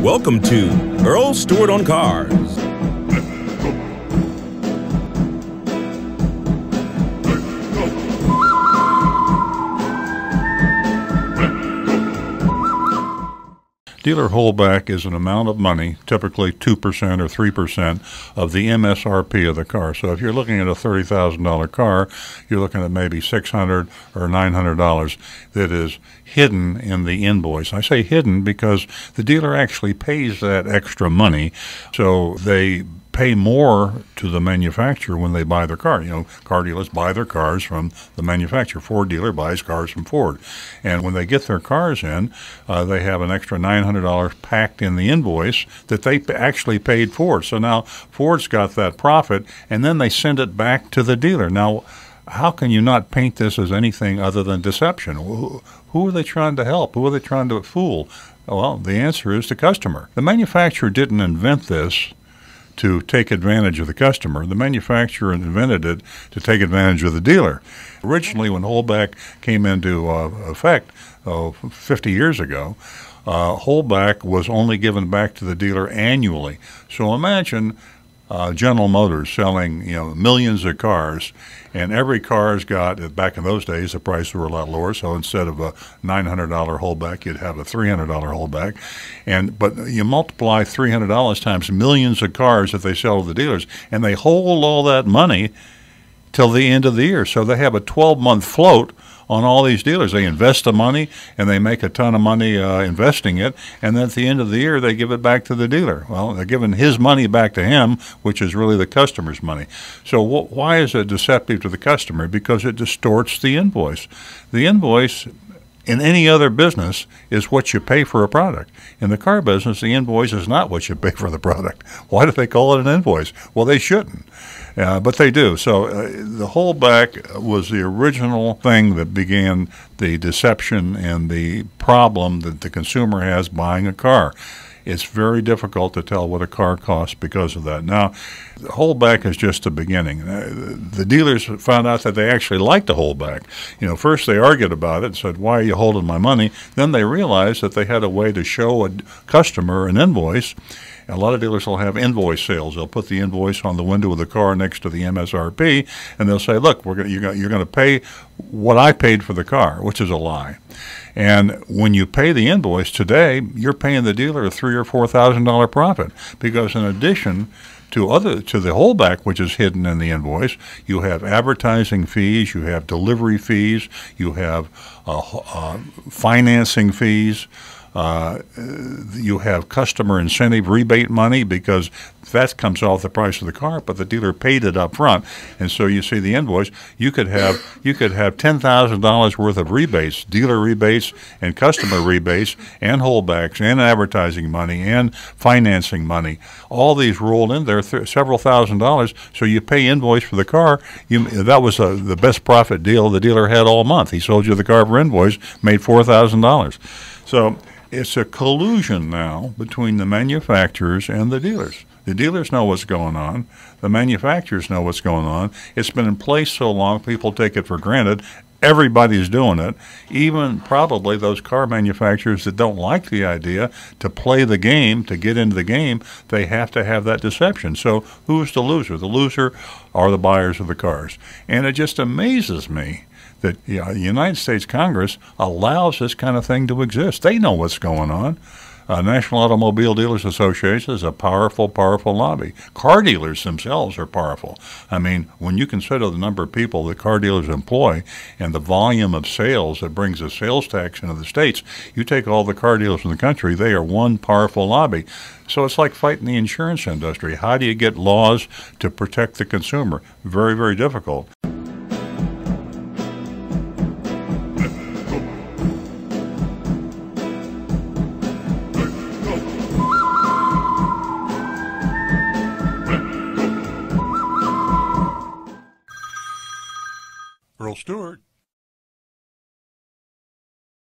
Welcome to Earl Stewart on Cars. Dealer holdback is an amount of money, typically 2% or 3% of the MSRP of the car. So if you're looking at a $30,000 car, you're looking at maybe $600 or $900 that is hidden in the invoice. I say hidden because the dealer actually pays that extra money, so they pay more to the manufacturer when they buy their car. You know, car dealers buy their cars from the manufacturer. Ford dealer buys cars from Ford. And when they get their cars in, they have an extra $900 packed in the invoice that they actually paid for. So now Ford's got that profit, and then they send it back to the dealer. Now, how can you not paint this as anything other than deception? Who are they trying to help? Who are they trying to fool? Well, the answer is the customer. The manufacturer didn't invent this to take advantage of the customer. The manufacturer invented it to take advantage of the dealer. Originally, when Holdback came into effect 50 years ago, Holdback was only given back to the dealer annually. So imagine General Motors selling, millions of cars, and every car's got, back in those days, the prices were a lot lower, so instead of a $900 holdback, you'd have a $300 holdback. But you multiply $300 times millions of cars that they sell to the dealers, and they hold all that money till the end of the year. So they have a 12-month float on all these dealers. They invest the money, and they make a ton of money investing it, and then at the end of the year, they give it back to the dealer. Well, they're giving his money back to him, which is really the customer's money. So why is it deceptive to the customer? Because it distorts the invoice. The invoice in any other business is what you pay for a product. In the car business, the invoice is not what you pay for the product. Why do they call it an invoice? Well, they shouldn't, but they do. So the holdback was the original thing that began the deception and the problem that the consumer has buying a car. It's very difficult to tell what a car costs because of that. Now, the holdback is just the beginning. The dealers found out that they actually liked the holdback. First they argued about it and said, "Why are you holding my money?" Then they realized that they had a way to show a customer an invoice. A lot of dealers will have invoice sales. They'll put the invoice on the window of the car next to the MSRP, and they'll say, "Look, you're going to pay what I paid for the car," which is a lie. And when you pay the invoice today, you're paying the dealer a $3,000 or $4,000 profit, because in addition to the holdback, which is hidden in the invoice, you have advertising fees, you have delivery fees, you have financing fees. You have customer incentive rebate money, because that comes off the price of the car, but the dealer paid it up front. And so you see the invoice, you could have $10,000 worth of rebates, dealer rebates and customer rebates and holdbacks and advertising money and financing money. All these rolled in there, several $1,000s. So you pay invoice for the car. That was the best profit deal the dealer had all month. He sold you the car for invoice, made $4,000. So it's a collusion now between the manufacturers and the dealers. The dealers know what's going on. The manufacturers know what's going on. It's been in place so long, people take it for granted. Everybody's doing it, even probably those car manufacturers that don't like the idea to play the game, to get into the game, they have to have that deception. So who's the loser? The loser are the buyers of the cars. And it just amazes me that the United States Congress allows this kind of thing to exist. They know what's going on. National Automobile Dealers Association is a powerful, powerful lobby. Car dealers themselves are powerful. I mean, when you consider the number of people that car dealers employ and the volume of sales that brings a sales tax into the states, you take all the car dealers in the country, they are one powerful lobby. So it's like fighting the insurance industry. How do you get laws to protect the consumer? Very, very difficult. Earl Stewart.